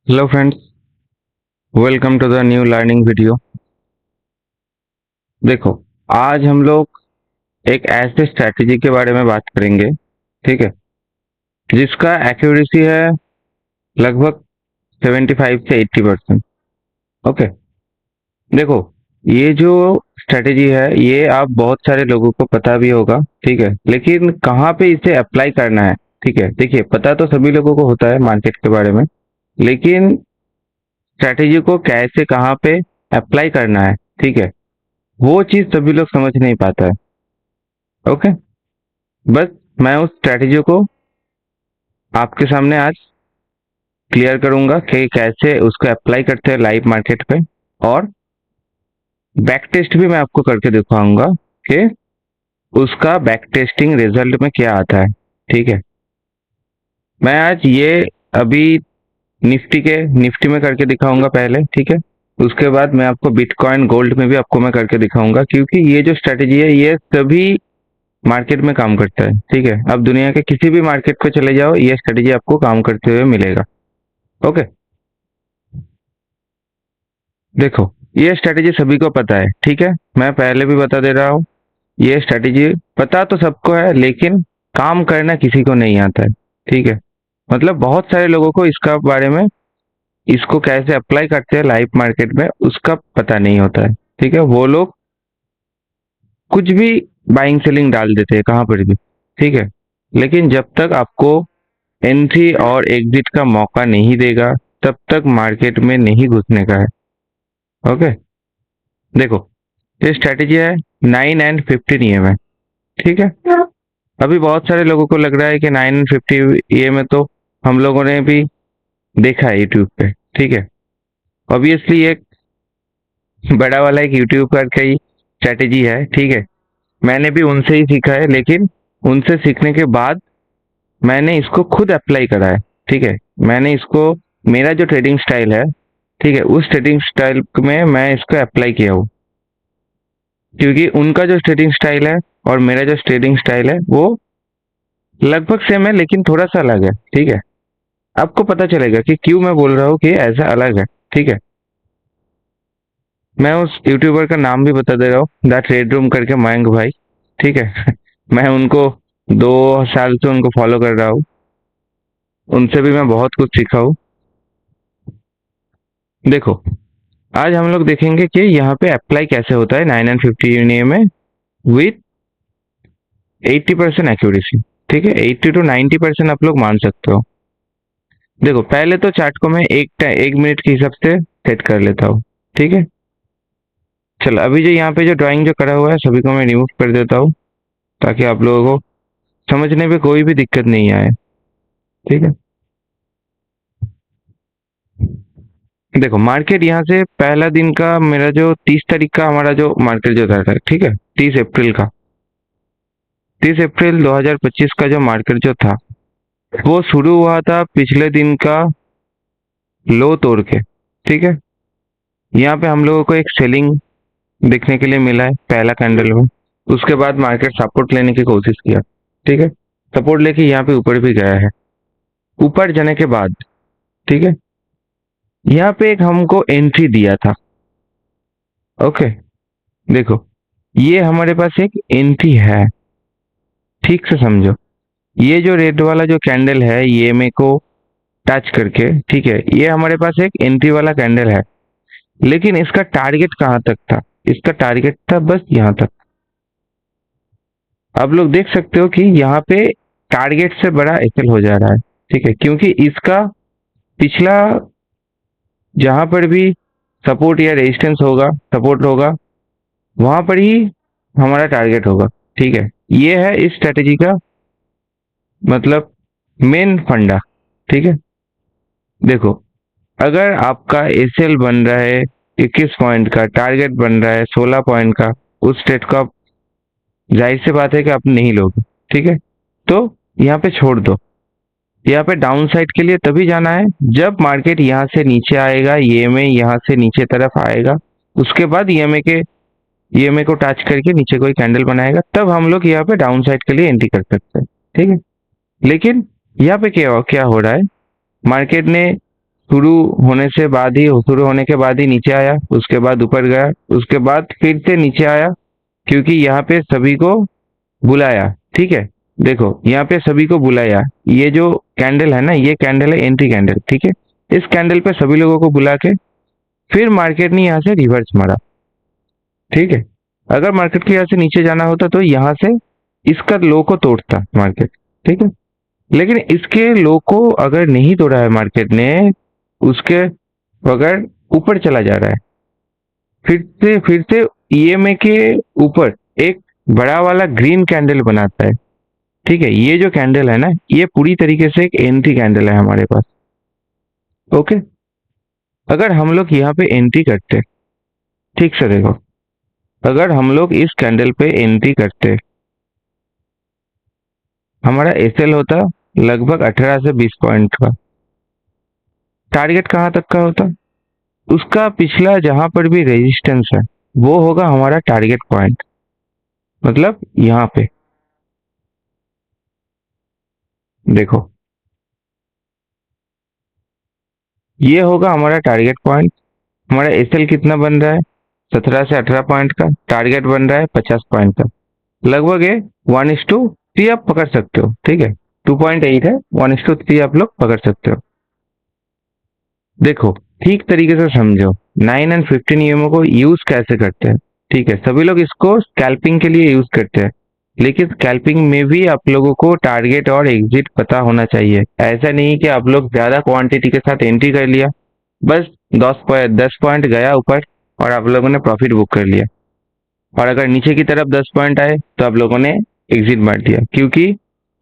Hello friends, welcome to the new learning video. देखो, आज हम लोग एक ऐसे स्ट्रैटेजी के बारे में बात करेंगे, ठीक है, जिसका एक्यूरेसी है लगभग 75 से 80%। ओके, देखो, ये जो स्ट्रैटेजी है ये आप बहुत सारे लोगों को पता भी होगा, ठीक है, लेकिन कहाँ पे इसे अप्लाई करना है, ठीक है। देखिए, पता तो सभी लोगों को होता है मार्केट के बारे में, लेकिन स्ट्रैटेजी को कैसे कहाँ पे अप्लाई करना है, ठीक है, वो चीज़ सभी लोग समझ नहीं पाता है। ओके, बस मैं उस स्ट्रैटेजी को आपके सामने आज क्लियर करूंगा कि कैसे उसको अप्लाई करते हैं लाइव मार्केट पे, और बैक टेस्ट भी मैं आपको करके दिखाऊंगा कि उसका बैक टेस्टिंग रिजल्ट में क्या आता है, ठीक है। मैं आज ये अभी निफ्टी में करके दिखाऊंगा पहले, ठीक है। उसके बाद मैं आपको बिटकॉइन गोल्ड में भी आपको मैं करके दिखाऊंगा, क्योंकि ये जो स्ट्रैटेजी है ये सभी मार्केट में काम करता है, ठीक है। अब दुनिया के किसी भी मार्केट पे चले जाओ, ये स्ट्रेटेजी आपको काम करते हुए मिलेगा। ओके, देखो, ये स्ट्रेटेजी सभी को पता है, ठीक है। मैं पहले भी बता दे रहा हूँ, ये स्ट्रेटेजी पता तो सबको है, लेकिन काम करना किसी को नहीं आता है, ठीक है। मतलब बहुत सारे लोगों को इसका बारे में, इसको कैसे अप्लाई करते हैं लाइव मार्केट में उसका पता नहीं होता है, ठीक है। वो लोग कुछ भी बाइंग सेलिंग डाल देते हैं कहाँ पर भी, ठीक है। लेकिन जब तक आपको एंट्री और एग्जिट का मौका नहीं देगा, तब तक मार्केट में नहीं घुसने का है। ओके, देखो, ये स्ट्रैटेजी है 9 एंड 15 EM है, ठीक है। अभी बहुत सारे लोगों को लग रहा है कि 9 एंड 50 EM तो हम लोगों ने भी देखा है यूट्यूब पे, ठीक है। ऑब्वियसली एक बड़ा वाला एक यूट्यूबर का ही स्ट्रैटेजी है, ठीक है। मैंने भी उनसे ही सीखा है, लेकिन उनसे सीखने के बाद मैंने इसको खुद अप्लाई करा है, ठीक है। मैंने इसको, मेरा जो ट्रेडिंग स्टाइल है, ठीक है, उस ट्रेडिंग स्टाइल में मैं इसको अप्लाई किया हूँ, क्योंकि उनका जो ट्रेडिंग स्टाइल है और मेरा जो ट्रेडिंग स्टाइल है वो लगभग सेम है, लेकिन थोड़ा सा अलग है, ठीक है। आपको पता चलेगा कि क्यों मैं बोल रहा हूँ कि ऐसा अलग है, ठीक है। मैं उस यूट्यूबर का नाम भी बता दे रहा हूँ, द ट्रेड रूम करके, मयंक भाई, ठीक है। मैं उनको 2 साल से उनको फॉलो कर रहा हूँ, उनसे भी मैं बहुत कुछ सीखा हूँ। देखो, आज हम लोग देखेंगे कि यहाँ पे अप्लाई कैसे होता है 9 एंड 50 में विथ 80% एक्यूरेसी, ठीक है। 80 to 90% आप लोग मान सकते हो। देखो, पहले तो चार्ट को मैं एक मिनट के हिसाब से सेट कर लेता हूँ, ठीक है। चलो, अभी जो यहाँ पे जो ड्राइंग जो करा हुआ है सभी को मैं रिमूव कर देता हूँ, ताकि आप लोगों को समझने में कोई भी दिक्कत नहीं आए, ठीक है। देखो, मार्केट यहाँ से पहला दिन का मेरा जो 30 तारीख का हमारा जो मार्केट जो था, ठीक है, 30 अप्रैल का, 30 अप्रैल 2025 का जो मार्केट जो था वो शुरू हुआ था पिछले दिन का लो तोड़ के, ठीक है। यहाँ पे हम लोगों को एक सेलिंग देखने के लिए मिला है पहला कैंडल में। उसके बाद मार्केट सपोर्ट लेने की कोशिश किया, ठीक है। सपोर्ट लेके यहाँ पे ऊपर भी गया है। ऊपर जाने के बाद, ठीक है, यहाँ पे एक हमको एंट्री दिया था। ओके, देखो, ये हमारे पास एक एंट्री है, ठीक से समझो। ये जो रेड वाला जो कैंडल है ये मेरे को टच करके, ठीक है, ये हमारे पास एक एंट्री वाला कैंडल है, लेकिन इसका टारगेट कहाँ तक था? इसका टारगेट था बस यहाँ तक। आप लोग देख सकते हो कि यहाँ पे टारगेट से बड़ा एसएल हो जा रहा है, ठीक है, क्योंकि इसका पिछला जहां पर भी सपोर्ट या रेजिस्टेंस होगा, सपोर्ट होगा, वहां पर ही हमारा टारगेट होगा, ठीक है। ये है इस स्ट्रेटेजी का मतलब मेन फंडा, ठीक है। देखो, अगर आपका एसएल बन रहा है 21 पॉइंट का, टारगेट बन रहा है 16 पॉइंट का, उस ट्रेड को आप, जाहिर सी बात है कि आप नहीं लोगे, ठीक है। तो यहाँ पे छोड़ दो। यहाँ पे डाउन साइड के लिए तभी जाना है जब मार्केट यहाँ से नीचे आएगा, ईएमए यहाँ से नीचे तरफ आएगा, उसके बाद ईएमए को टच करके नीचे कोई कैंडल बनाएगा, तब हम लोग यहाँ पे डाउन साइड के लिए एंट्री कर सकते हैं, ठीक है। लेकिन यहाँ पे क्या क्या हो रहा है, मार्केट ने शुरू शुरू होने के बाद ही नीचे आया, उसके बाद ऊपर गया, उसके बाद फिर से नीचे आया, क्योंकि यहाँ पे सभी को बुलाया। ठीक है, देखो यहाँ पे सभी को बुलाया। ये जो कैंडल है ना, ये कैंडल है एंट्री कैंडल। ठीक है, इस कैंडल पे सभी लोगों को बुला के फिर मार्केट ने यहाँ से रिवर्स मारा। ठीक है, अगर मार्केट को यहाँ से नीचे जाना होता तो यहाँ से इसका लो को तोड़ता मार्केट। ठीक है, लेकिन इसके लो को अगर नहीं तोड़ा है मार्केट ने, उसके बगैर ऊपर चला जा रहा है। फिर से ईएमए के ऊपर एक बड़ा वाला ग्रीन कैंडल बनाता है। ठीक है, ये जो कैंडल है ना, ये पूरी तरीके से एक एंट्री कैंडल है हमारे पास। ओके, अगर हम लोग यहाँ पे एंट्री करते, ठीक से देखो, अगर हम लोग इस कैंडल पे एंट्री करते, हमारा एसएल होता लगभग 18 से 20 पॉइंट का। टारगेट कहाँ तक का होता? उसका पिछला जहां पर भी रेजिस्टेंस है वो होगा हमारा टारगेट पॉइंट, मतलब यहाँ पे देखो, ये होगा हमारा टारगेट पॉइंट। हमारा एसएल कितना बन रहा है? 17 से 18 पॉइंट का। टारगेट बन रहा है 50 पॉइंट का। लगभग ये 1:3 आप पकड़ सकते हो। ठीक है, 2.8 है, 1:3 आप लोग पकड़ सकते हो। देखो, ठीक तरीके से समझो 9 एंड 15 ईएमओ को यूज कैसे करते हैं। ठीक है, सभी लोग इसको स्कैल्पिंग के लिए यूज करते हैं, लेकिन स्कैल्पिंग में भी आप लोगों को टारगेट और एग्जिट पता होना चाहिए। ऐसा नहीं कि आप लोग ज्यादा क्वांटिटी के साथ एंट्री कर लिया, बस 10 पॉइंट गया ऊपर और आप लोगों ने प्रॉफिट बुक कर लिया, और अगर नीचे की तरफ 10 पॉइंट आए तो आप लोगों ने एग्जिट मार दिया। क्योंकि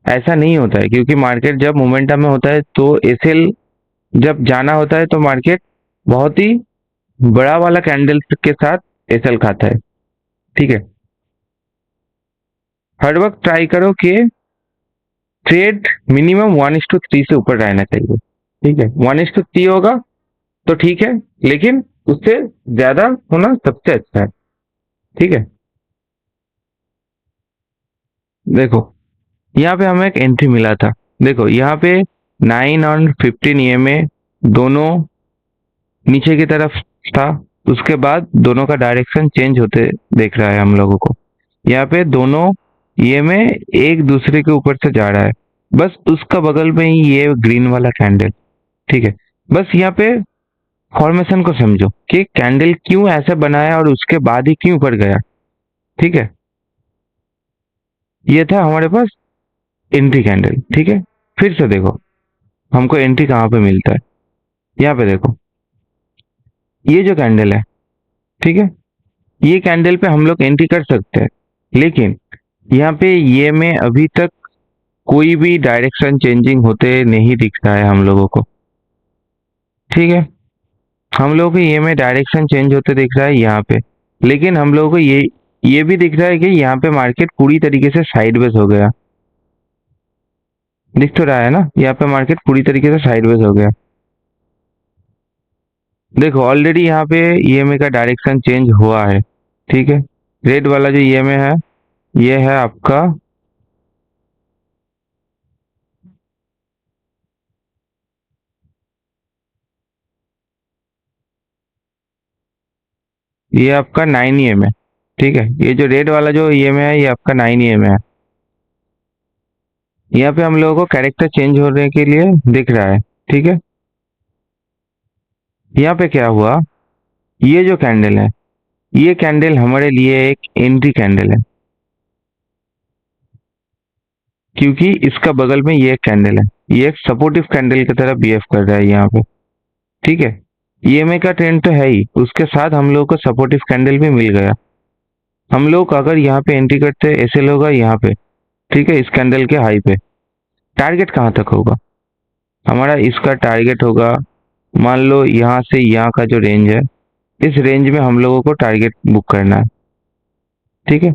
ऐसा नहीं होता है, क्योंकि मार्केट जब मोमेंटम में होता है तो एसएल जब जाना होता है तो मार्केट बहुत ही बड़ा वाला कैंडल के साथ एसएल खाता है। ठीक है, हर वक्त ट्राई करो कि ट्रेड मिनिमम 1:3 से ऊपर रहना चाहिए। ठीक है, 1:3 होगा तो ठीक है, लेकिन उससे ज्यादा होना सबसे अच्छा है। ठीक है, देखो यहाँ पे हमें एक एंट्री मिला था। देखो यहाँ पे 9 और 15 ईएमए दोनों नीचे की तरफ था, उसके बाद दोनों का डायरेक्शन चेंज होते देख रहा है हम लोगों को। यहाँ पे दोनों ईएमए एक दूसरे के ऊपर से जा रहा है, बस उसका बगल में ही ये ग्रीन वाला कैंडल। ठीक है, बस यहाँ पे फॉर्मेशन को समझो कि कैंडल क्यों ऐसे बनाया और उसके बाद ही क्यों ऊपर गया। ठीक है, ये था हमारे पास एंट्री कैंडल। ठीक है, फिर से देखो हमको एंट्री कहाँ पे मिलता है। यहाँ पे देखो, ये जो कैंडल है, ठीक है, ये कैंडल पे हम लोग एंट्री कर सकते हैं, लेकिन यहाँ पे ये में अभी तक कोई भी डायरेक्शन चेंजिंग होते नहीं दिख रहा है हम लोगों को। ठीक है, हम लोगों को ये में डायरेक्शन चेंज होते दिख रहा है यहाँ पे, लेकिन हम लोगों को ये भी दिख रहा है कि यहाँ पे मार्केट पूरी तरीके से साइडवेज हो गया। दिख तो रहा है ना, यहाँ पे मार्केट पूरी तरीके से साइडवेज हो गया। देखो ऑलरेडी यहाँ पे ईएमए का डायरेक्शन चेंज हुआ है। ठीक है, रेड वाला जो ईएमए है, ये है आपका, ये आपका 9 ईएमए। ठीक है, ये जो रेड वाला जो ईएमए है, ये आपका 9 ईएमए है। यहाँ पे हम लोगों को कैरेक्टर चेंज होने के लिए दिख रहा है। ठीक है, यहाँ पे क्या हुआ, ये जो कैंडल है, ये कैंडल हमारे लिए एक एंट्री कैंडल है, क्योंकि इसका बगल में ये एक कैंडल है, ये एक सपोर्टिव कैंडल की तरह बिहेव कर रहा है यहाँ पे। ठीक है, ईएमए का ट्रेंड तो है ही, उसके साथ हम लोगों को सपोर्टिव कैंडल भी मिल गया। हम लोग अगर यहाँ पे एंट्री करते हैं, एसएल होगा यहाँ पे। ठीक है, इस कैंडल के हाई पे टारगेट कहाँ तक होगा हमारा? इसका टारगेट होगा, मान लो यहाँ से यहाँ का जो रेंज है, इस रेंज में हम लोगों को टारगेट बुक करना है। ठीक है,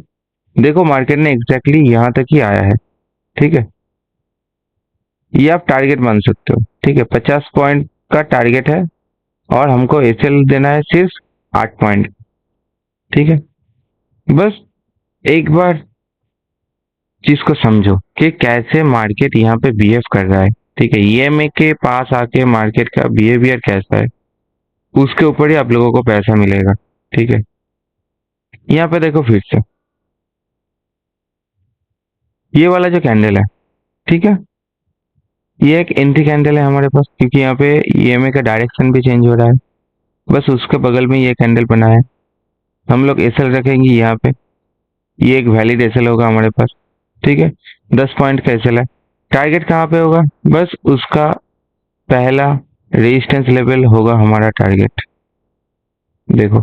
देखो मार्केट ने एग्जैक्टली यहाँ तक ही आया है। ठीक है, ये आप टारगेट मान सकते हो। ठीक है, 50 पॉइंट का टारगेट है और हमको एसएल देना है सिर्फ 8 पॉइंट। ठीक है, बस एक बार चीज को समझो कि कैसे मार्केट यहाँ पे बिहेव कर रहा है। ठीक है, ईएमए के पास आके मार्केट का बिहेवियर कैसा है उसके ऊपर ही आप लोगों को पैसा मिलेगा। ठीक है, यहाँ पे देखो फिर से ये वाला जो कैंडल है, ठीक है, ये एक एंट्री कैंडल है हमारे पास, क्योंकि यहाँ पे ईएमए का डायरेक्शन भी चेंज हो रहा है। बस उसके बगल में ये कैंडल बना है, हम लोग एसएल रखेंगे यहाँ पे, ये एक वैलिड एसएल होगा हमारे पास। ठीक है, 10 पॉइंट का एसएल है। टारगेट कहाँ पे होगा, बस उसका पहला रेजिस्टेंस लेवल होगा हमारा टारगेट। देखो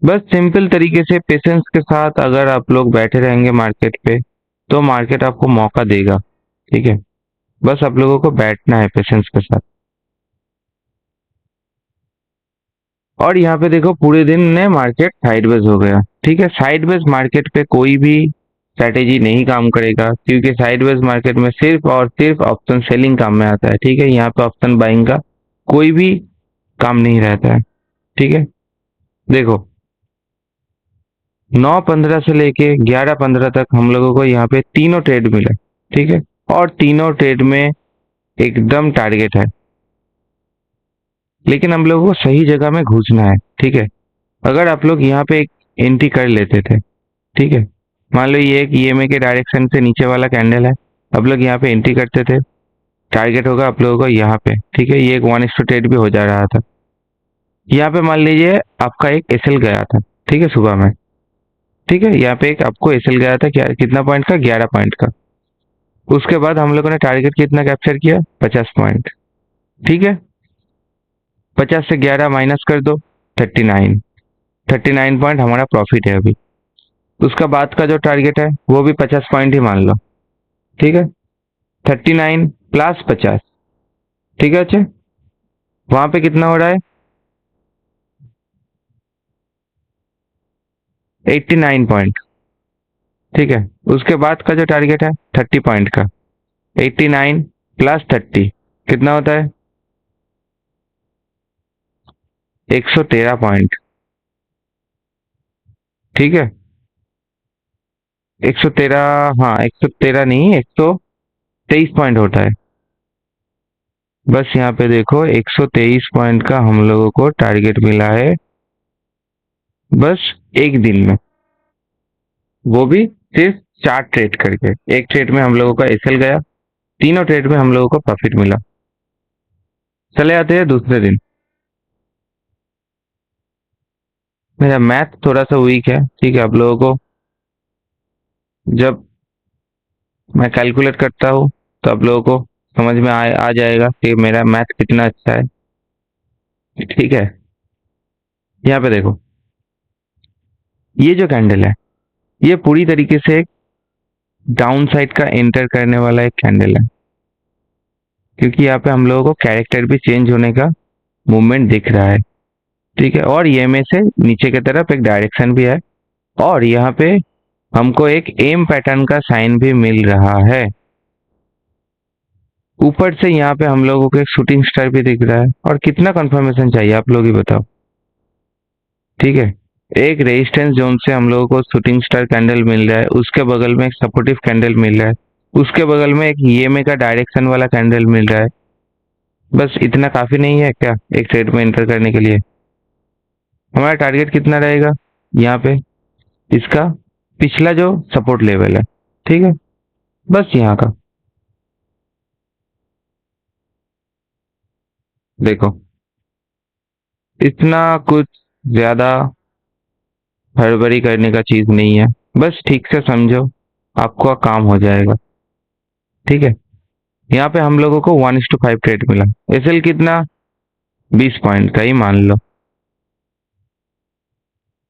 बस सिंपल तरीके से पेशेंस के साथ अगर आप लोग बैठे रहेंगे मार्केट पे, तो मार्केट आपको मौका देगा। ठीक है, बस आप लोगों को बैठना है पेशेंस के साथ। और यहाँ पे देखो पूरे दिन में मार्केट साइडवेज हो गया। ठीक है, साइडवेज मार्केट पे कोई भी स्ट्रैटेजी नहीं काम करेगा, क्योंकि साइडवेज मार्केट में सिर्फ और सिर्फ ऑप्शन सेलिंग काम में आता है। ठीक है, यहाँ पे ऑप्शन बाइंग का कोई भी काम नहीं रहता है। ठीक है, देखो 9:15 से लेके 11:15 तक हम लोगों को यहाँ पे तीनों ट्रेड मिले। ठीक है, और तीनों ट्रेड में एकदम टारगेट है, लेकिन हम लोगों को सही जगह में घुसना है। ठीक है, अगर आप लोग यहाँ पे एक एंट्री कर लेते थे, ठीक है, मान लो ये एक ईएमए के डायरेक्शन से नीचे वाला कैंडल है, आप लोग यहाँ पे एंट्री करते थे, टारगेट होगा आप लोगों को यहाँ पे। ठीक है, ये एक 1:8 भी हो जा रहा था। यहाँ पे मान लीजिए आपका एक एसएल गया था, ठीक है, सुबह में। ठीक है, यहाँ पे एक आपको एसएल गया था, क्या कितना पॉइंट का, 11 पॉइंट का। उसके बाद हम लोगों ने टारगेट कितना कैप्चर किया, 50 पॉइंट। ठीक है, 50 से 11 माइनस कर दो, 39। 39 पॉइंट हमारा प्रॉफिट है अभी। उसका बाद का जो टारगेट है वो भी 50 पॉइंट ही मान लो। ठीक है, 39 + 50। ठीक है, अच्छा वहां पे कितना हो रहा है, 89 पॉइंट। ठीक है, उसके बाद का जो टारगेट है 30 पॉइंट का, 89 + 30 कितना होता है, 113 पॉइंट। ठीक है, 113, हाँ 113 नहीं, 123 पॉइंट होता है। बस यहाँ पे देखो 123 पॉइंट का हम लोगों को टारगेट मिला है, बस एक दिन में, वो भी सिर्फ 4 ट्रेड करके। एक ट्रेड में हम लोगों का एसएल गया, तीनों ट्रेड में हम लोगों को प्रॉफिट मिला। चले आते हैं दूसरे दिन। मेरा मैथ थोड़ा सा वीक है, ठीक है, आप लोगों को जब मैं कैलकुलेट करता हूँ तो आप लोगों को समझ में आ जाएगा कि मेरा मैथ कितना अच्छा है। ठीक है, यहाँ पे देखो ये जो कैंडल है, ये पूरी तरीके से एक डाउन साइड का एंटर करने वाला एक कैंडल है, क्योंकि यहाँ पे हम लोगों को कैरेक्टर भी चेंज होने का मूवमेंट दिख रहा है। ठीक है, और ईएमए से नीचे की तरफ एक डायरेक्शन भी है, और यहाँ पे हमको एक एम पैटर्न का साइन भी मिल रहा है। ऊपर से यहाँ पे हम लोगों को एक शूटिंग स्टार भी दिख रहा है। और कितना कंफर्मेशन चाहिए आप लोग ही बताओ। ठीक है, एक रेजिस्टेंस जोन से हम लोगों को शूटिंग स्टार कैंडल मिल रहा है, उसके बगल में एक सपोर्टिव कैंडल मिल रहा है, उसके बगल में एक ईएमए का डायरेक्शन वाला कैंडल मिल रहा है। बस इतना काफी नहीं है क्या एक ट्रेड में एंटर करने के लिए। हमारा टारगेट कितना रहेगा यहाँ पे, इसका पिछला जो सपोर्ट लेवल है। ठीक है, बस यहाँ का देखो, इतना कुछ ज्यादा हड़बड़ी करने का चीज नहीं है, बस ठीक से समझो, आपका काम हो जाएगा। ठीक है, यहाँ पे हम लोगों को 1:5 ट्रेड मिला। एसएल कितना, 20 पॉइंट का ही मान लो,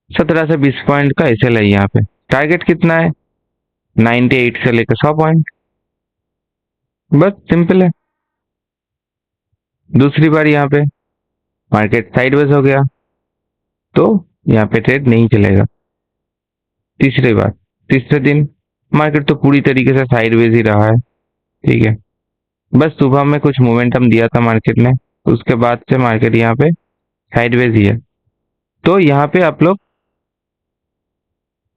17 से 20 पॉइंट का एसएल है यहाँ पे। टारगेट कितना है, 98 से लेकर 100 पॉइंट। बस सिंपल है। दूसरी बार यहाँ पे मार्केट साइडवेज हो गया, तो यहाँ पे ट्रेड नहीं चलेगा। तीसरी बार, तीसरे दिन मार्केट तो पूरी तरीके से साइडवेज ही रहा है। ठीक है, बस सुबह में कुछ मोमेंटम दिया था मार्केट ने, उसके बाद से मार्केट यहाँ पे साइडवेज ही है। तो यहाँ पे आप लोग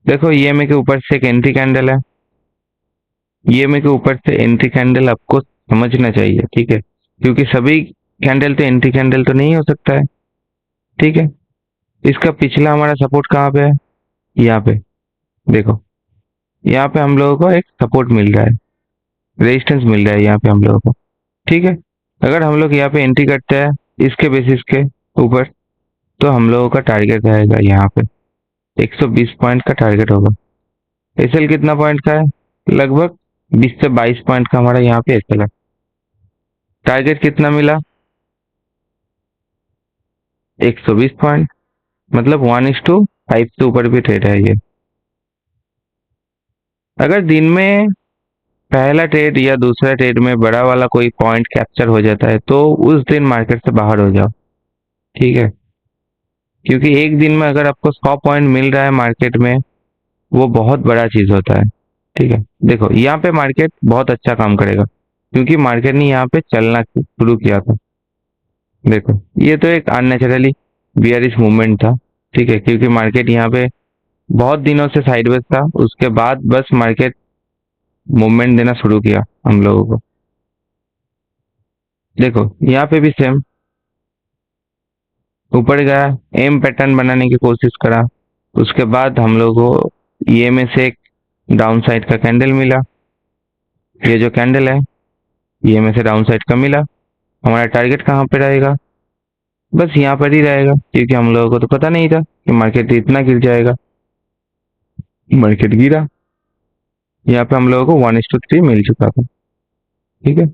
देखो ईएमए के ऊपर से एक एंट्री कैंडल है, ईएमए के ऊपर से एंट्री कैंडल आपको समझना चाहिए, ठीक है, क्योंकि सभी कैंडल तो एंट्री कैंडल तो नहीं हो सकता है, ठीक है। इसका पिछला हमारा सपोर्ट कहाँ पे है, यहाँ पे देखो, यहाँ पे हम लोगों को एक सपोर्ट मिल रहा है, रेजिस्टेंस मिल रहा है यहाँ पे हम लोगों को, ठीक है। अगर हम लोग यहाँ पे एंट्री करते हैं इसके बेसिस के ऊपर, तो हम लोगों का टारगेट रहेगा यहाँ पे 120 पॉइंट का टारगेट होगा। एसएल कितना पॉइंट का है, लगभग 20 से 22 पॉइंट का हमारा यहाँ पे एसएल है। टारगेट कितना मिला, 120 पॉइंट, मतलब 1:5 से ऊपर भी ट्रेड है ये। अगर दिन में पहला ट्रेड या दूसरा ट्रेड में बड़ा वाला कोई पॉइंट कैप्चर हो जाता है तो उस दिन मार्केट से बाहर हो जाओ, ठीक है, क्योंकि एक दिन में अगर आपको 100 पॉइंट मिल रहा है मार्केट में, वो बहुत बड़ा चीज होता है, ठीक है। देखो यहाँ पे मार्केट बहुत अच्छा काम करेगा, क्योंकि मार्केट ने यहाँ पे चलना शुरू किया था। देखो ये तो एक अननेचुरली बियरिश मूवमेंट था, ठीक है, क्योंकि मार्केट यहाँ पे बहुत दिनों से साइडवेज था, उसके बाद बस मार्केट मूवमेंट देना शुरू किया हम लोगों को। देखो यहाँ पे भी सेम ऊपर गया, एम पैटर्न बनाने की कोशिश करा, उसके बाद हम लोगों को ईएमए से एक डाउन साइड का कैंडल मिला। ये जो कैंडल है ईएमए से डाउन साइड का मिला, हमारा टारगेट कहाँ पे रहेगा, बस यहाँ पर ही रहेगा, क्योंकि हम लोगों को तो पता नहीं था कि मार्केट इतना गिर जाएगा। मार्केट गिरा, यहाँ पे हम लोगों को 1:3 मिल चुका था, ठीक है।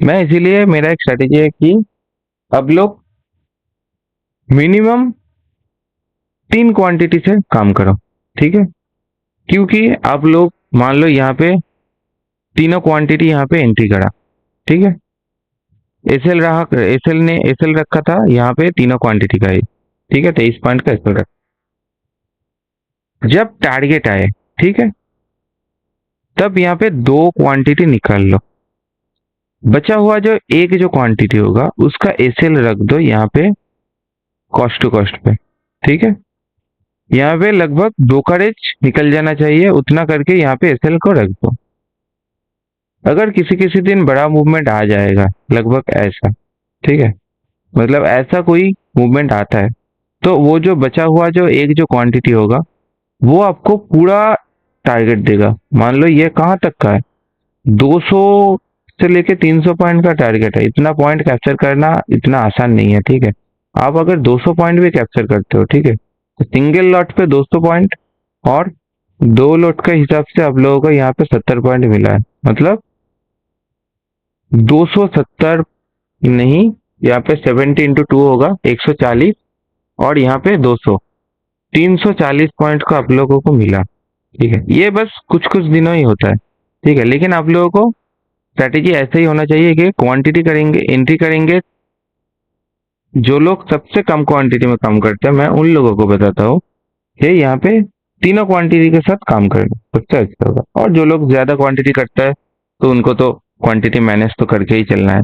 मैं इसीलिए मेरा एक स्ट्रेटेजी है कि अब लोग मिनिमम 3 क्वांटिटी से काम करो, ठीक है, क्योंकि आप लोग मान लो यहाँ पे तीनों क्वांटिटी यहाँ पे एंट्री करा, ठीक है, एसएल रहा, एसएल ने एसएल रखा था यहाँ पे तीनों क्वांटिटी का ही, ठीक है, 23 पॉइंट का एसएल रखा। जब टारगेट आए, ठीक है, तब यहाँ पे 2 क्वांटिटी निकाल लो, बचा हुआ जो एक जो क्वांटिटी होगा उसका एसएल रख दो यहाँ पे कॉस्ट टू कॉस्ट पे, ठीक है। यहाँ पे लगभग ब्रोकरेज निकल जाना चाहिए, उतना करके यहाँ पे एसएल को रख दो। अगर किसी किसी दिन बड़ा मूवमेंट आ जाएगा, लगभग ऐसा, ठीक है, मतलब ऐसा कोई मूवमेंट आता है, तो वो जो बचा हुआ जो एक जो क्वांटिटी होगा वो आपको पूरा टारगेट देगा। मान लो ये कहाँ तक का है, 200 से लेके 300 पॉइंट का टारगेट है। इतना पॉइंट कैप्चर करना इतना आसान नहीं है, ठीक है। आप अगर 200 पॉइंट भी कैप्चर करते हो, ठीक है, तो सिंगल लॉट पे 200 पॉइंट और 2 लॉट के हिसाब से आप लोगों को यहाँ पे 70 पॉइंट मिला है, मतलब 270 नहीं, यहाँ पे 70 × 2 होगा 140, और यहाँ पे 200, 340 पॉइंट को आप लोगों को मिला, ठीक है। ये बस कुछ कुछ दिनों ही होता है, ठीक है, लेकिन आप लोगों को स्ट्रैटेजी ऐसा ही होना चाहिए कि क्वांटिटी करेंगे, एंट्री करेंगे। जो लोग सबसे कम क्वांटिटी में काम करते हैं, मैं उन लोगों को बताता हूँ कि यहाँ पे तीनों क्वांटिटी के साथ काम करना सबसे अच्छा होगा, और जो लोग ज्यादा क्वांटिटी करता है तो उनको तो क्वांटिटी मैनेज तो करके ही चलना है।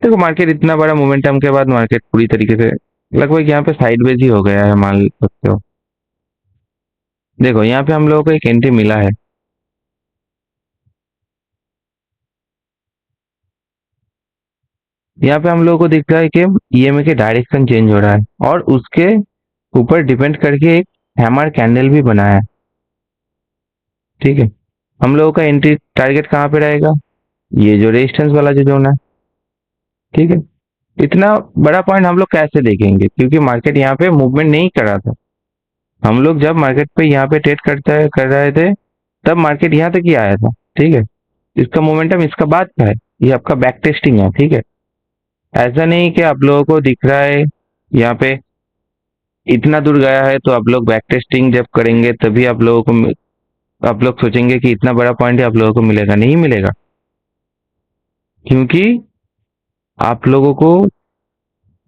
देखो मार्केट इतना बड़ा मोमेंटम के बाद मार्केट पूरी तरीके से लगभग यहाँ पे साइडवेज ही हो गया है, मान सकते हो। देखो यहाँ पे हम लोगों को एक एंट्री मिला है, यहाँ पे हम लोगों को दिख रहा है कि ईएमए के डायरेक्शन चेंज हो रहा है, और उसके ऊपर डिपेंड करके एक हैमर कैंडल भी बना है, ठीक है। हम लोगों का एंट्री टारगेट कहाँ पे रहेगा, ये जो रेजिस्टेंस वाला जो जोन है, ठीक है। इतना बड़ा पॉइंट हम लोग कैसे देखेंगे, क्योंकि मार्केट यहाँ पे मूवमेंट नहीं कर रहा था। हम लोग जब मार्केट पे यहाँ पे ट्रेड कर रहे थे, तब मार्केट यहाँ तक ही आया था, ठीक है। इसका मोमेंटम इसका बाद का है, ये आपका बैक टेस्टिंग है, ठीक है। ऐसा नहीं कि आप लोगों को दिख रहा है यहाँ पे इतना दूर गया है तो आप लोग बैक टेस्टिंग जब करेंगे तभी आप लोगों को, आप लोग सोचेंगे कि इतना बड़ा पॉइंट आप लोगों को मिलेगा, नहीं मिलेगा, क्योंकि आप लोगों को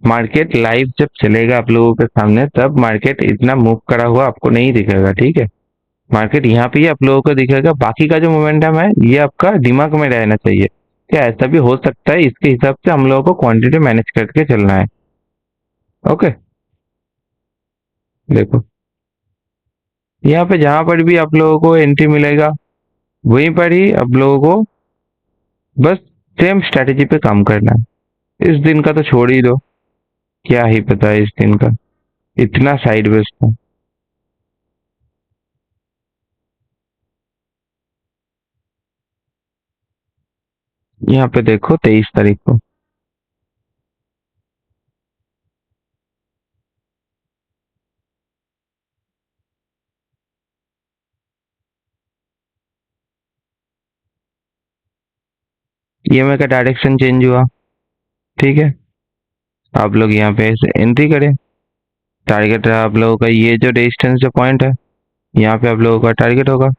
मार्केट लाइव जब चलेगा आप लोगों के सामने, तब मार्केट इतना मूव करा हुआ आपको नहीं दिखेगा, ठीक है। मार्केट यहाँ पे ही आप लोगों को दिखेगा, बाकी का जो मोमेंटम है ये आपका दिमाग में रहना चाहिए कि ऐसा भी हो सकता है, इसके हिसाब से हम लोगों को क्वांटिटी मैनेज करके चलना है। ओके, देखो यहाँ पे जहां पर भी आप लोगों को एंट्री मिलेगा वहीं पर ही आप लोगों को बस सेम स्ट्रैटेजी पे काम करना है। इस दिन का तो छोड़ ही दो, क्या ही पता है इस दिन का, इतना साइडवेज था। यहाँ पे देखो 23 तारीख को, ईएमआई का डायरेक्शन चेंज हुआ। ठीक है, आप लोग यहाँ पे एंट्री करें। टारगेट आप लोगों का ये जो रेजिस्टेंस जो पॉइंट है, यहाँ पे आप लोगों का टारगेट होगा।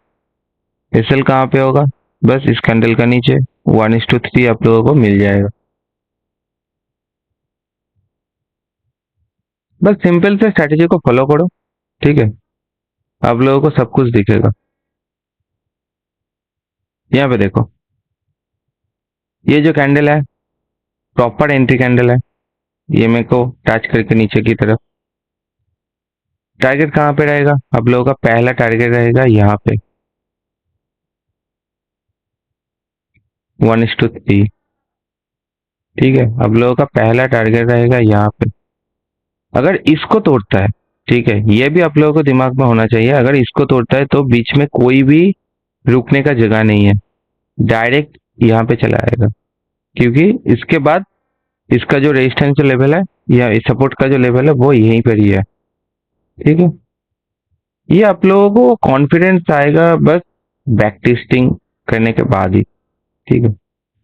एसएल कहाँ पे होगा? बस इस कैंडल का नीचे 1:3 आप लोगों को मिल जाएगा। बस सिंपल से स्ट्रैटेजी को फॉलो करो। ठीक है, आप लोगों को सब कुछ दिखेगा। यहाँ पे देखो, ये जो कैंडल है प्रॉपर एंट्री कैंडल है। ये मेरे को टच करके नीचे की तरफ, टारगेट कहाँ पे रहेगा? आप लोगों का पहला टारगेट रहेगा यहाँ पे 1:3। ठीक है, आप लोगों का पहला टारगेट रहेगा यहाँ पे। अगर इसको तोड़ता है, ठीक है, ये भी आप लोगों को दिमाग में होना चाहिए, अगर इसको तोड़ता है तो बीच में कोई भी रुकने का जगह नहीं है, डायरेक्ट यहाँ पे चला आएगा। क्योंकि इसके बाद इसका जो रेजिस्टेंस जो लेवल है या सपोर्ट का जो लेवल है वो यहीं पर ही है। ठीक है, ये आप लोगों को कॉन्फिडेंस आएगा बस बैक टेस्टिंग करने के बाद ही। ठीक है,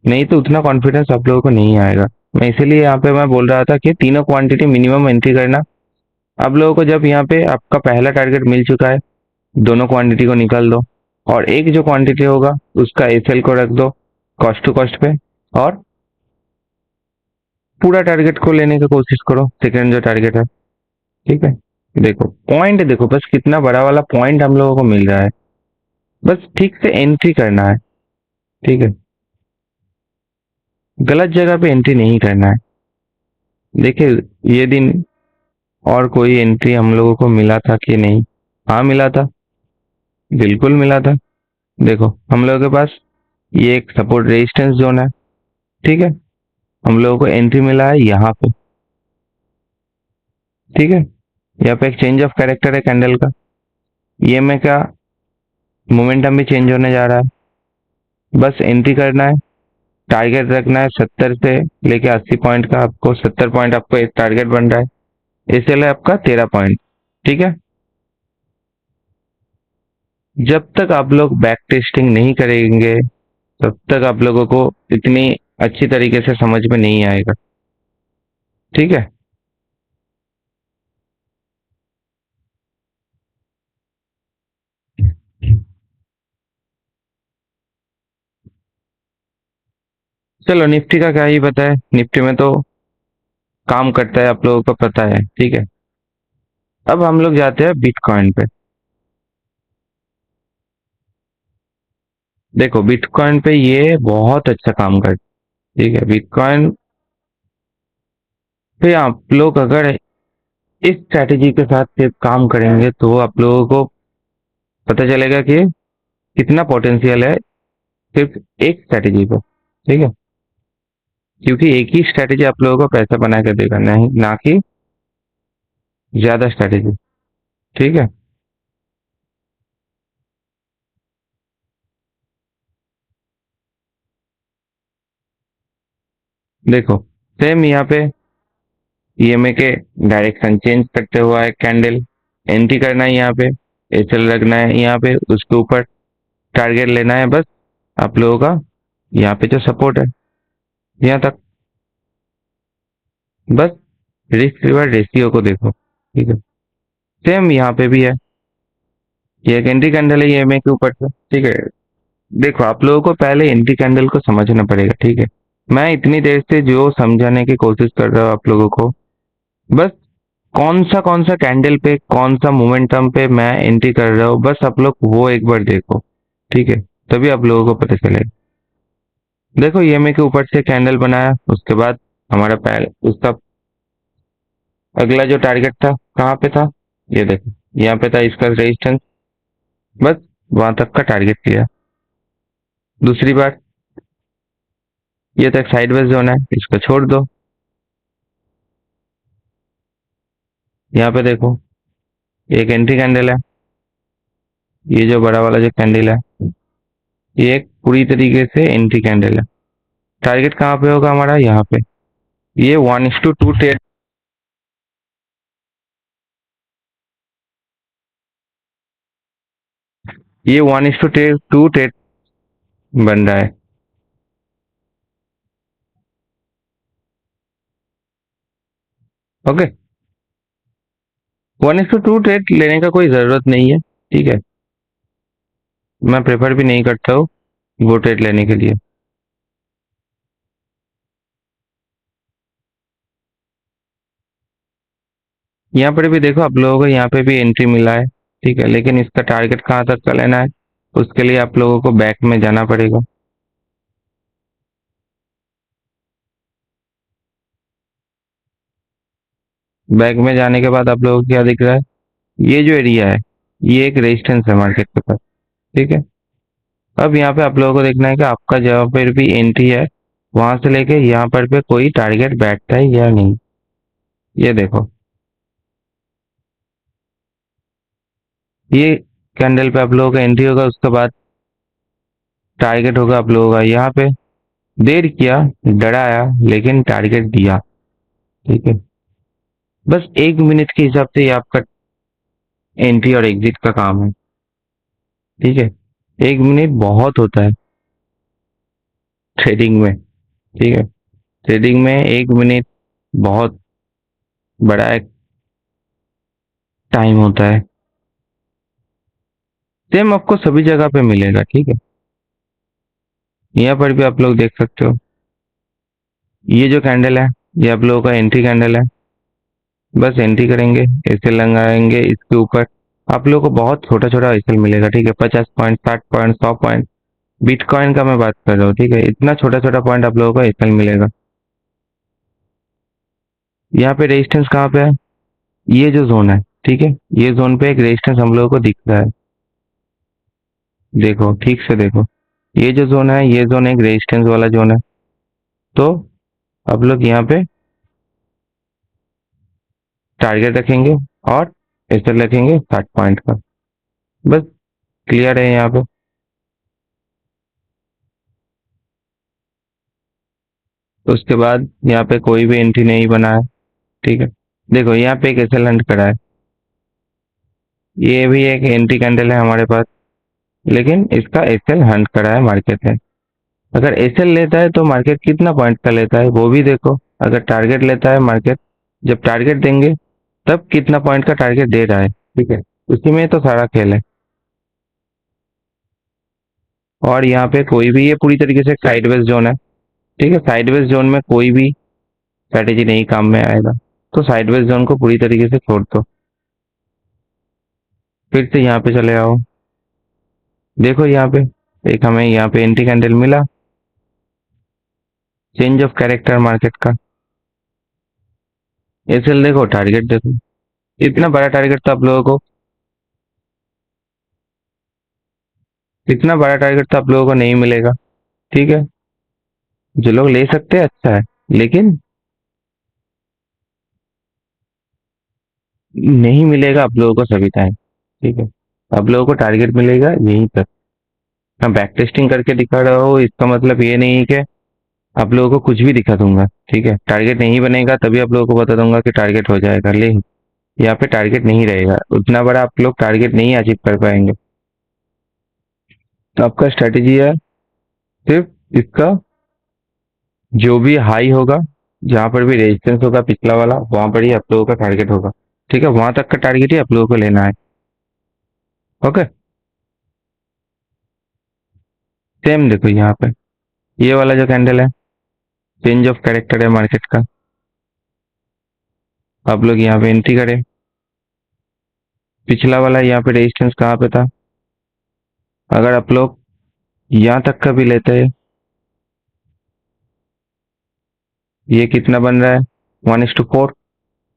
नहीं तो उतना कॉन्फिडेंस आप लोगों को नहीं आएगा। मैं इसीलिए यहाँ पे मैं बोल रहा था कि तीनों क्वांटिटी मिनिमम एंट्री करना। आप लोगों को जब यहाँ पे आपका पहला टारगेट मिल चुका है, दोनों क्वांटिटी को निकाल दो और एक जो क्वांटिटी होगा उसका एसएल को रख दो कॉस्ट टू कॉस्ट पे, और पूरा टारगेट को लेने की कोशिश करो, सेकेंड जो टारगेट है। ठीक है, देखो पॉइंट, देखो बस कितना बड़ा वाला पॉइंट हम लोगों को मिल रहा है। बस ठीक से एंट्री करना है। ठीक है, गलत जगह पे एंट्री नहीं करना है। देखिए ये दिन और कोई एंट्री हम लोगों को मिला था कि नहीं? हाँ मिला था, बिल्कुल मिला था। देखो हम लोगों के पास ये एक सपोर्ट रेजिस्टेंस जोन है। ठीक है, हम लोगों को एंट्री मिला है यहाँ पे। ठीक है, यहाँ पे एक चेंज ऑफ कैरेक्टर है कैंडल का, ईएमए का मोमेंटम भी चेंज होने जा रहा है। बस एंट्री करना है, टारगेट रखना है 70 से लेके 80 पॉइंट का। आपको 70 पॉइंट आपको एक टारगेट बन रहा है, इसलिए आपका 13 पॉइंट। ठीक है, जब तक आप लोग बैक टेस्टिंग नहीं करेंगे तब तक आप लोगों को इतनी अच्छी तरीके से समझ में नहीं आएगा। ठीक है, चलो निफ्टी का क्या ही पता है, निफ्टी में तो काम करता है आप लोगों को पता है। ठीक है, अब हम लोग जाते हैं बिटकॉइन पे। देखो बिटकॉइन पे ये बहुत अच्छा काम करता है। ठीक है, बिटकॉइन पे आप लोग अगर इस स्ट्रैटेजी के साथ सिर्फ काम करेंगे तो आप लोगों को पता चलेगा कि कितना पोटेंशियल है सिर्फ एक स्ट्रैटेजी पे। ठीक है, क्योंकि एक ही स्ट्रैटेजी आप लोगों को पैसा बना के देगा, नहीं ना कि ज्यादा स्ट्रैटेजी। ठीक है, देखो सेम यहाँ पे ईएमए के डायरेक्शन चेंज करते हुआ है कैंडल, एंट्री करना है यहाँ पे, एसएल लगना है यहाँ पे, उसके ऊपर टारगेट लेना है बस आप लोगों का। यहाँ पे जो सपोर्ट है यहाँ तक, बस रिस्क रिवार्ड रेशियो को देखो। ठीक है, सेम यहाँ पे भी है, ये एक एंट्री कैंडल है ईएमए के ऊपर से। ठीक है, देखो आप लोगों को पहले एंट्री कैंडल को समझना पड़ेगा। ठीक है, मैं इतनी देर से जो समझाने की कोशिश कर रहा हूँ आप लोगों को, बस कौन सा कैंडल पे कौन सा मोमेंटम पे मैं एंट्री कर रहा हूँ, बस आप लोग वो एक बार देखो। ठीक है, तभी आप लोगों को पता चलेगा। देखो ईएमए के ऊपर से कैंडल बनाया, उसके बाद हमारा पहले उसका अगला जो टारगेट था कहाँ पे था, ये देखो यहाँ पे था इसका रेजिस्टेंस, बस वहां तक का टारगेट लिया। दूसरी बार ये तो एक साइडवेज जोन है, इसको छोड़ दो। यहाँ पे देखो एक एंट्री कैंडल है, ये जो बड़ा वाला जो कैंडल है ये एक पूरी तरीके से एंट्री कैंडल है। टारगेट कहाँ पे होगा हमारा, यहाँ पे। ये 1:2 ट्रेड, ये 1:2 ट्रेड बन रहा है। ओके, 1:2 ट्रेड लेने का कोई जरूरत नहीं है, ठीक है। मैं प्रेफर भी नहीं करता हूँ वो ट्रेड लेने के लिए। यहाँ पर भी देखो आप लोगों को यहाँ पे भी एंट्री मिला है, ठीक है, लेकिन इसका टारगेट कहाँ तक का लेना है उसके लिए आप लोगों को बैक में जाना पड़ेगा। बैक में जाने के बाद आप लोगों को क्या दिख रहा है, ये जो एरिया है ये एक रेजिस्टेंस है मार्केट के पास, ठीक है। अब यहाँ पे आप लोगों को देखना है कि आपका जहाँ पर भी एंट्री है वहां से लेके यहाँ पर पे कोई टारगेट बैठता है या नहीं। ये देखो ये कैंडल पे आप लोगों का एंट्री होगा, उसके बाद टारगेट होगा आप लोगों का यहाँ पे। देर किया, डराया, लेकिन टारगेट दिया, ठीक है। बस 1 मिनट के हिसाब से ये आपका एंट्री और एग्जिट का काम है, ठीक है। 1 मिनट बहुत होता है ट्रेडिंग में, ठीक है। ट्रेडिंग में 1 मिनट बहुत बड़ा एक टाइम होता है। सेम आपको सभी जगह पे मिलेगा, ठीक है। यहाँ पर भी आप लोग देख सकते हो ये जो कैंडल है ये आप लोगों का एंट्री कैंडल है। बस एंट्री करेंगे, ऐसे लगाएंगे इसके ऊपर, आप लोगों को बहुत छोटा छोटा ऐसे मिलेगा, ठीक है। 50 पॉइंट, 60 पॉइंट, 100 पॉइंट, बिटकॉइन का मैं बात कर रहा हूँ, ठीक है। इतना छोटा छोटा पॉइंट आप लोगों को ऐसे मिलेगा। यहाँ पे रेजिस्टेंस कहाँ पे है, ये जो जोन है, ठीक है, ये जोन पे एक रेजिस्टेंस हम लोगों को दिख रहा है। देखो ठीक से देखो, ये जो जोन है ये जोन एक रेजिस्टेंस वाला जोन है। तो आप लोग यहाँ पे टारगेट रखेंगे और ऐसे रखेंगे 60 पॉइंट का। बस क्लियर है यहाँ पे। उसके बाद यहाँ पे कोई भी एंट्री नहीं बना है, ठीक है। देखो यहाँ पे एक एसएल हंट करा है, ये भी एक एंट्री कैंडल है हमारे पास, लेकिन इसका एसएल हंट करा है मार्केट है। अगर एसएल लेता है तो मार्केट कितना पॉइंट का लेता है वो भी देखो। अगर टारगेट लेता है मार्केट, जब टारगेट देंगे तब कितना पॉइंट का टारगेट दे रहा है, ठीक है। उसी में तो सारा खेल है। और यहाँ पे कोई भी, ये पूरी तरीके से साइडवेज जोन है, ठीक है। साइडवेज जोन में कोई भी स्ट्रैटेजी नहीं काम में आएगा, तो साइडवेज जोन को पूरी तरीके से छोड़ दो। फिर से यहाँ पे चले आओ, देखो यहाँ पे एक हमें यहाँ पे एंट्री कैंडल मिला, चेंज ऑफ कैरेक्टर मार्केट का। एसएल देखो, टारगेट देखो, इतना बड़ा टारगेट तो आप लोगों को, इतना बड़ा टारगेट तो आप लोगों को नहीं मिलेगा, ठीक है। जो लोग ले सकते हैं अच्छा है, लेकिन नहीं मिलेगा आप लोगों को सभी टाइम, ठीक है। आप लोगों को टारगेट मिलेगा यहीं तक। मैं बैक टेस्टिंग करके दिखा रहा हूँ इसका मतलब ये नहीं है कि आप लोगों को कुछ भी दिखा दूंगा, ठीक है। टारगेट नहीं बनेगा तभी आप लोगों को बता दूंगा कि टारगेट हो जाएगा, लेकिन यहाँ पे टारगेट नहीं रहेगा, उतना बड़ा आप लोग टारगेट नहीं अचीव कर पाएंगे। तो आपका स्ट्रेटेजी है सिर्फ इसका जो भी हाई होगा, जहाँ पर भी रेजिस्टेंस होगा पिछला वाला, वहां पर ही आप लोगों का टारगेट होगा, ठीक है। वहां तक का टारगेट ही आप लोगों को लेना है। ओके, सेम देखो यहाँ पे ये वाला जो कैंडल है, चेंज ऑफ कैरेक्टर है मार्केट का। आप लोग यहाँ पे एंट्री करें, पिछला वाला यहाँ पे रेजिस्टेंस कहाँ पे था, अगर आप लोग यहाँ तक का भी लेते हैं, ये कितना बन रहा है, 1:4,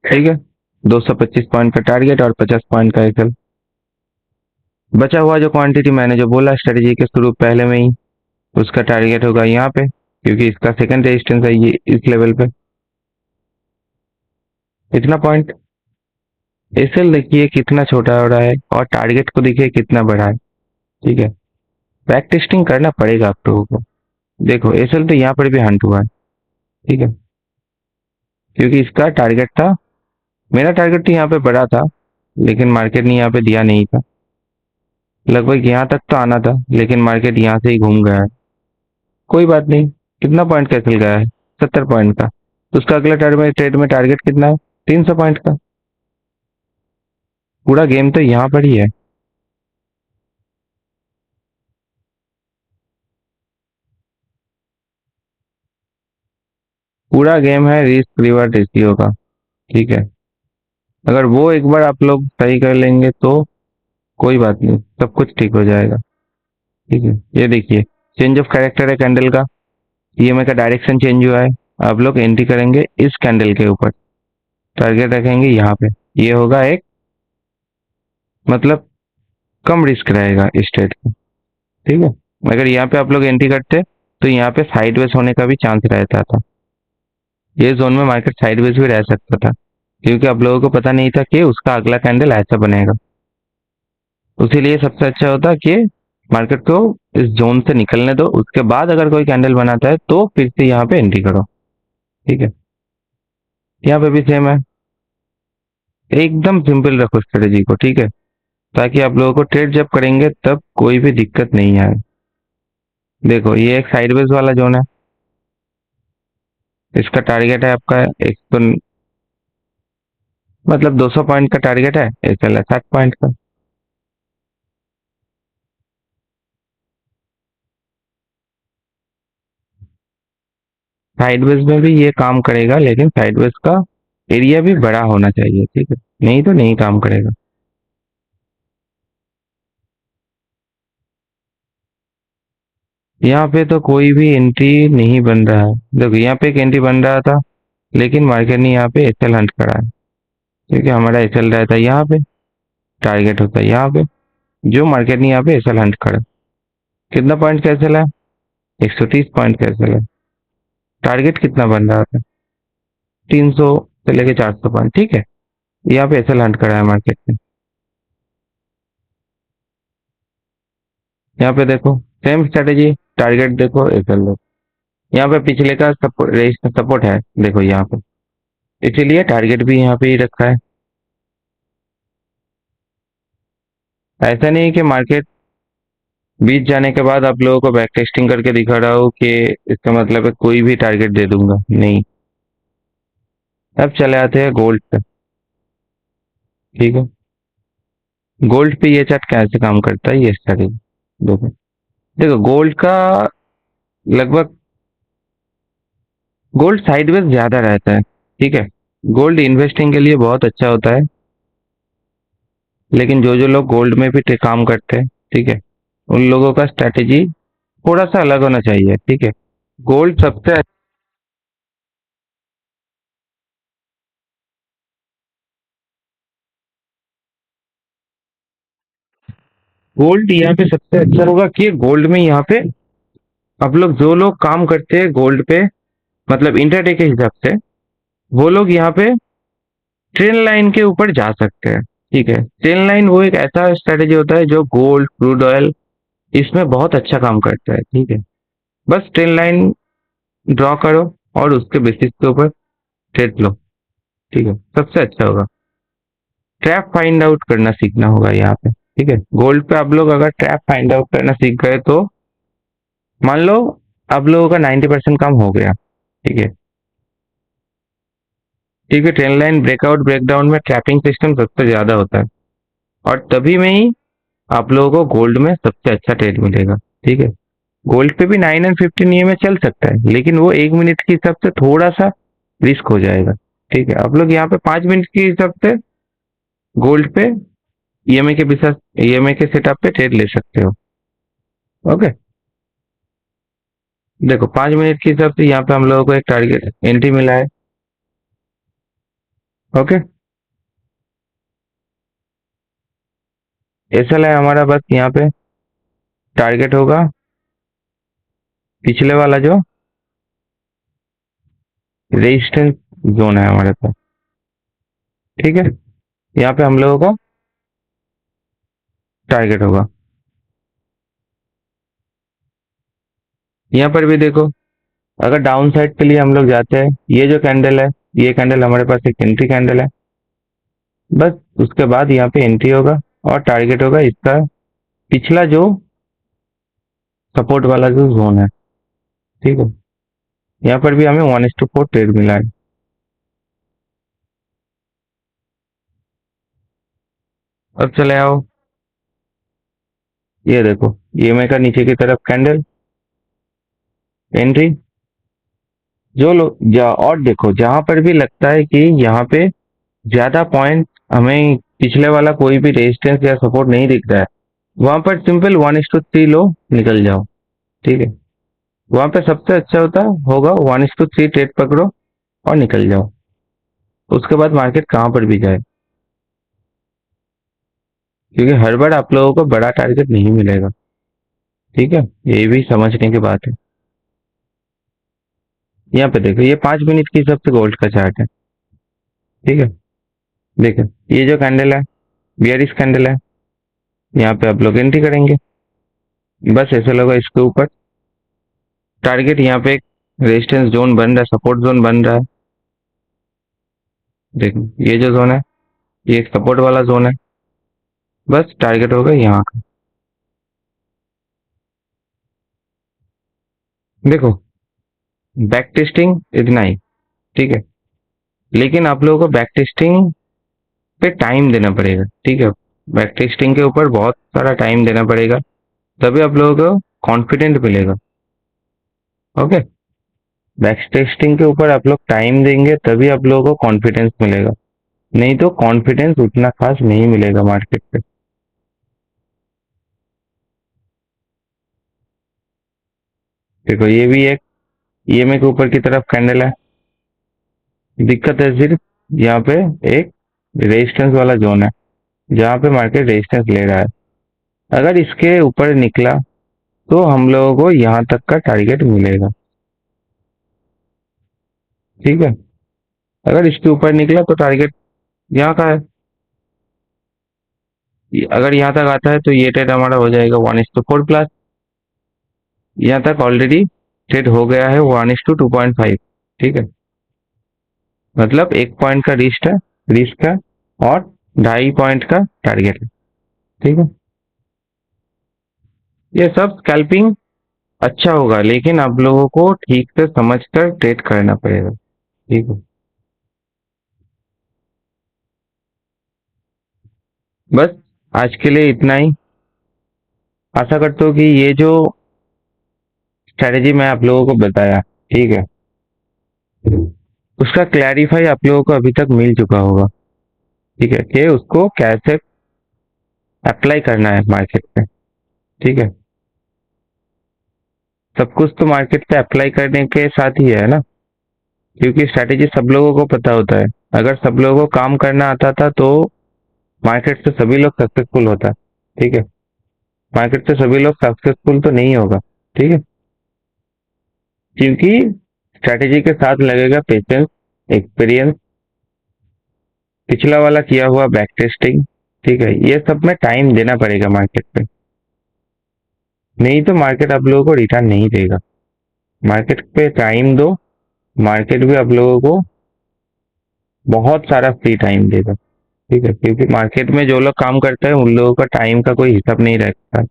ठीक है। 225 पॉइंट का टारगेट और 50 पॉइंट का एसएल। बचा हुआ जो क्वांटिटी मैंने जो बोला स्ट्रेटेजी के शुरू पहले में ही, उसका टारगेट होगा यहाँ पे, क्योंकि इसका सेकंड रेजिस्टेंस है ये इस लेवल पे। इतना पॉइंट एसएल देखिए कितना छोटा हो रहा है और टारगेट को देखिए कितना बड़ा है। ठीक है, बैक टेस्टिंग करना पड़ेगा आप लोगों को। देखो एसएल तो यहाँ पर भी हंट हुआ है। ठीक है, क्योंकि इसका टारगेट था, मेरा टारगेट तो यहाँ पे बड़ा था, लेकिन मार्केट ने यहाँ पे दिया नहीं था। लगभग यहाँ तक तो आना था, लेकिन मार्केट यहाँ से ही घूम गया है। कोई बात नहीं। कितना पॉइंट का चल गया है? 70 पॉइंट का। तो उसका अगला ट्रेड में टारगेट कितना है? 300 पॉइंट का। पूरा गेम तो यहाँ पर ही है। पूरा गेम है रिस्क रिवार्ड रेशियो का। ठीक है, अगर वो एक बार आप लोग सही कर लेंगे तो कोई बात नहीं, सब कुछ ठीक हो जाएगा। ठीक है, ये देखिए चेंज ऑफ कैरेक्टर है कैंडल का, ईएमए का डायरेक्शन चेंज हुआ है। आप लोग एंट्री करेंगे इस कैंडल के ऊपर, टारगेट रखेंगे यहाँ पे। ये होगा एक, मतलब कम रिस्क रहेगा इस ट्रेड का। ठीक है, अगर यहाँ पे आप लोग एंट्री करते तो यहाँ पे साइडवेज होने का भी चांस रहता था। ये जोन में मार्केट साइडवेज भी रह सकता था, क्योंकि आप लोगों को पता नहीं था कि उसका अगला कैंडल ऐसा बनेगा। उसीलिए सबसे अच्छा होता कि मार्केट को इस जोन से निकलने दो, उसके बाद अगर कोई कैंडल बनाता है तो फिर से यहाँ पे एंट्री करो। ठीक है, यहाँ पे भी सेम है। एकदम सिंपल रखो स्ट्रेटेजी को। ठीक है, ताकि आप लोगों को ट्रेड जब करेंगे तब कोई भी दिक्कत नहीं आए। देखो ये एक साइडवेज वाला जोन है, इसका टारगेट है आपका 100, मतलब 200 पॉइंट का टारगेट है, एसएल है 60 पॉइंट का। साइडवेज में भी ये काम करेगा, लेकिन साइडवेज का एरिया भी बड़ा होना चाहिए। ठीक है, नहीं तो नहीं काम करेगा। यहाँ पे तो कोई भी एंट्री नहीं बन रहा है। देखो यहाँ पे एक एंट्री बन रहा था, लेकिन मार्केट ने यहाँ पे एसएल हंट करा है। क्योंकि हमारा एसएल रहता है यहाँ पे, टारगेट होता है यहाँ पे, जो मार्केट ने यहाँ पे एसएल हंट करा। कितना पॉइंट का एसएल है? 130 पॉइंट का एसएल है। टारगेट कितना बन रहा था? 300 से लेके 400 पॉइंट। ठीक है, यहाँ पे एसएल हंट करा है मार्केट ने। यहाँ पे देखो सेम स्ट्रेटेजी, टारगेट देखो एसएल देखो। यहाँ पे पिछले का सपोर्ट है, देखो यहाँ पे, इसीलिए टारगेट भी यहाँ पे ही रखा है। ऐसा नहीं कि मार्केट बीत जाने के बाद आप लोगों को बैक टेस्टिंग करके दिखा रहा हूँ कि इसका मतलब है कोई भी टारगेट दे दूंगा, नहीं। अब चले आते हैं गोल्ड पे। ठीक है, गोल्ड पे ये चार्ट कैसे काम करता है, ये स्ट्रेटेजी देखो। देखो गोल्ड का लगभग, गोल्ड साइडवेज ज्यादा रहता है। ठीक है, गोल्ड इन्वेस्टिंग के लिए बहुत अच्छा होता है, लेकिन जो जो लोग गोल्ड में भी काम करते हैं, ठीक है, उन लोगों का स्ट्रेटेजी थोड़ा सा अलग होना चाहिए। ठीक है, गोल्ड सबसे, गोल्ड यहाँ पे सबसे अच्छा होगा कि गोल्ड में यहाँ पे आप लोग जो लोग काम करते हैं गोल्ड पे, मतलब इंटरडे के हिसाब से, वो लोग यहाँ पे ट्रेन लाइन के ऊपर जा सकते हैं। ठीक है, ट्रेन लाइन वो एक ऐसा स्ट्रेटेजी होता है जो गोल्ड क्रूड ऑयल इसमें बहुत अच्छा काम करता है। ठीक है, बस ट्रेन लाइन ड्रॉ करो और उसके बेसिस के ऊपर ट्रेड लो। ठीक है, सबसे अच्छा होगा। ट्रैप फाइंड आउट करना सीखना होगा यहाँ पे। ठीक है, गोल्ड पे आप लोग अगर ट्रैप फाइंड आउट करना सीख गए तो मान लो आप लोगों का 90% काम हो गया। ठीक है, क्योंकि ट्रेन लाइन ब्रेकआउट ब्रेकडाउन में ट्रैपिंग सिस्टम सबसे ज्यादा होता है, और तभी में ही आप लोगों को गोल्ड में सबसे अच्छा ट्रेड मिलेगा। ठीक है, गोल्ड पे भी 9 एंड 15 ईएमए चल सकता है, लेकिन वो 1 मिनट के हिसाब से थोड़ा सा रिस्क हो जाएगा। ठीक है, आप लोग यहाँ पे 5 मिनट के हिसाब से गोल्ड पे ईएमए के बिसात ईएमए के सेटअप पे ट्रेड ले सकते हो। ओके, देखो 5 मिनट के हिसाब से यहाँ पे हम लोगों को एक टारगेट एंट्री मिला है। ओके, एसएल है हमारा, बस यहाँ पे टारगेट होगा पिछले वाला जो रेजिस्टेंस जोन है हमारे पास, ठीक है। यहाँ पे हम लोगों का टारगेट होगा। यहाँ पर भी देखो, अगर डाउन साइड के लिए हम लोग जाते हैं, ये जो कैंडल है, ये कैंडल हमारे पास एक एंट्री कैंडल है। बस उसके बाद यहाँ पे एंट्री होगा और टारगेट होगा इसका पिछला जो सपोर्ट वाला जो जोन है, ठीक है। यहाँ पर भी हमें 1:4 ट्रेड मिला है। अब चले आओ, ये देखो, ईएमए का नीचे की तरफ कैंडल एंट्री, जो लोग और देखो, जहां पर भी लगता है कि यहाँ पे ज्यादा पॉइंट हमें पिछले वाला कोई भी रेजिस्टेंस या सपोर्ट नहीं दिख रहा है, वहां पर सिंपल 1:3 लो, निकल जाओ, ठीक है। वहां पे सबसे अच्छा होगा 1:3 ट्रेड पकड़ो और निकल जाओ। उसके बाद मार्केट कहाँ पर भी जाए, क्योंकि हर बार आप लोगों को बड़ा टारगेट नहीं मिलेगा, ठीक है। ये भी समझने की बात है। यहाँ पे देखो, ये 5 मिनट की हिसाब से गोल्ड का चार्ट है, ठीक है। देखो, ये जो कैंडल है, बियरिश कैंडल है, यहाँ पे आप लोग एंट्री करेंगे, बस ऐसा लगा इसके ऊपर टारगेट, यहाँ पे एक रेजिस्टेंस जोन बन रहा है, सपोर्ट जोन बन रहा है। देखो, ये जो जोन है, ये एक सपोर्ट वाला जोन है, बस टारगेट होगा यहाँ का। देखो, बैक टेस्टिंग इतना ही, ठीक है। लेकिन आप लोगों को बैक टेस्टिंग पे टाइम देना पड़ेगा, ठीक है। बैक टेस्टिंग के ऊपर बहुत सारा टाइम देना पड़ेगा, तभी आप लोगों को कॉन्फिडेंट मिलेगा, ओके। बैक टेस्टिंग के ऊपर आप लोग टाइम देंगे तभी आप लोगों को कॉन्फिडेंस मिलेगा, नहीं तो कॉन्फिडेंस उतना खास नहीं मिलेगा मार्केट पे। देखो, ये भी एक ईएमए के ऊपर की तरफ कैंडल है। दिक्कत है सिर्फ यहाँ पे एक रेजिस्टेंस वाला जोन है, जहाँ पे मार्केट रेजिस्टेंस ले रहा है। अगर इसके ऊपर निकला तो हम लोगों को यहाँ तक का टारगेट मिलेगा, ठीक है। अगर इसके ऊपर निकला तो टारगेट यहाँ का है। अगर यहाँ तक आता है तो ये ट्रेड हमारा हो जाएगा 1:4 प्लस। यहाँ तक ऑलरेडी ट्रेड हो गया है 1:2.5, ठीक है। मतलब 1 पॉइंट का रिस्क है और 2.5 पॉइंट का टारगेट है, ठीक है। ये सब स्कैल्पिंग अच्छा होगा, लेकिन आप लोगों को ठीक से समझ कर ट्रेड करना पड़ेगा, ठीक है। बस आज के लिए इतना ही। आशा करता हूँ कि ये जो स्ट्रेटेजी मैं आप लोगों को बताया, ठीक है, उसका क्लैरिफाई आप लोगों को अभी तक मिल चुका होगा, ठीक है, कि उसको कैसे अप्लाई करना है मार्केट पे, ठीक है। सब कुछ तो मार्केट पे अप्लाई करने के साथ ही है ना, क्योंकि स्ट्रैटेजी सब लोगों को पता होता है। अगर सब लोगों को काम करना आता था तो मार्केट से सभी लोग सक्सेसफुल होता, ठीक है। मार्केट से सभी लोग सक्सेसफुल तो नहीं होगा, ठीक है, क्योंकि स्ट्रैटेजी के साथ लगेगा पेशेंस, एक्सपीरियंस, पिछला वाला किया हुआ बैक टेस्टिंग, ठीक है। ये सब में टाइम देना पड़ेगा मार्केट पे, नहीं तो मार्केट आप लोगों को रिटर्न नहीं देगा। मार्केट पे टाइम दो, मार्केट भी आप लोगों को बहुत सारा फ्री टाइम देगा, ठीक है, क्योंकि मार्केट में जो लोग काम करते हैं उन लोगों का टाइम का कोई हिसाब नहीं रखता।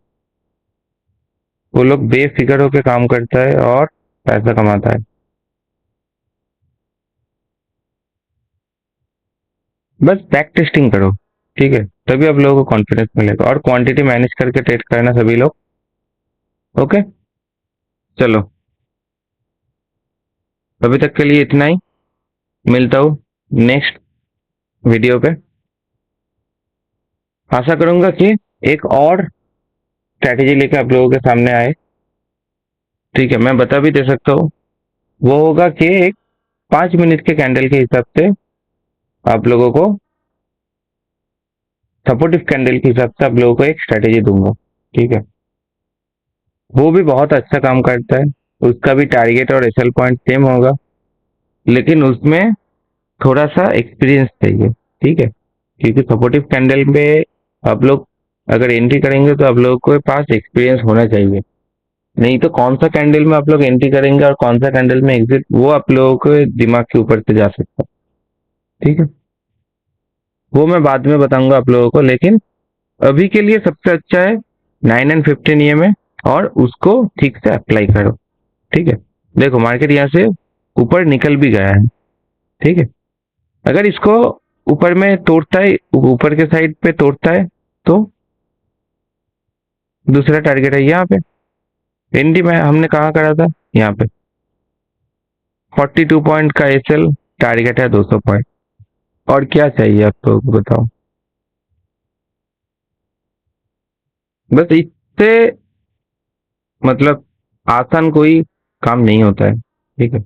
वो लोग बेफिक्र होकर काम करता है और पैसा कमाता है। बस बैक टेस्टिंग करो, ठीक है, तभी आप लोगों को कॉन्फिडेंस मिलेगा, और क्वांटिटी मैनेज करके ट्रेड करना सभी लोग, ओके। चलो, अभी तक के लिए इतना ही। मिलता हूँ नेक्स्ट वीडियो पे। आशा करूंगा कि एक और स्ट्रैटेजी लेकर आप लोगों के सामने आए, ठीक है। मैं बता भी दे सकता हूँ, वो होगा कि एक 5 मिनट के कैंडल के हिसाब से आप लोगों को सपोर्टिव कैंडल के हिसाब से आप लोगों को एक स्ट्रेटेजी दूंगा, ठीक है। वो भी बहुत अच्छा काम करता है, उसका भी टारगेट और एसएल पॉइंट सेम होगा, लेकिन उसमें थोड़ा सा एक्सपीरियंस चाहिए, ठीक है। क्योंकि सपोर्टिव कैंडल पे आप लोग अगर एंट्री करेंगे तो आप लोगों के पास एक्सपीरियंस होना चाहिए, नहीं तो कौन सा कैंडल में आप लोग एंट्री करेंगे और कौन सा कैंडल में एग्जिट, वो आप लोगों के दिमाग के ऊपर से जा सकता है, ठीक है। वो मैं बाद में बताऊंगा आप लोगों को, लेकिन अभी के लिए सबसे अच्छा है 9 and 15 EMA, और उसको ठीक से अप्लाई करो, ठीक है। देखो मार्केट यहाँ से ऊपर निकल भी गया है, ठीक है। अगर इसको ऊपर में तोड़ता है, ऊपर के साइड पे तोड़ता है, तो दूसरा टारगेट है यहाँ पे एनडी में हमने कहा करा था, यहाँ पे 42 पॉइंट का एसएल, टारगेट है 200 पॉइंट। और क्या चाहिए आप लोगों को बताओ, बस इससे मतलब आसान कोई काम नहीं होता है, ठीक है।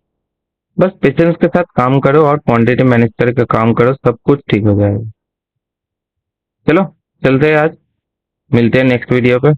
बस पेशेंस के साथ काम करो और क्वांटिटी मैनेज करके काम करो, सब कुछ ठीक हो जाएगा। चलो चलते हैं, आज मिलते हैं नेक्स्ट वीडियो पे।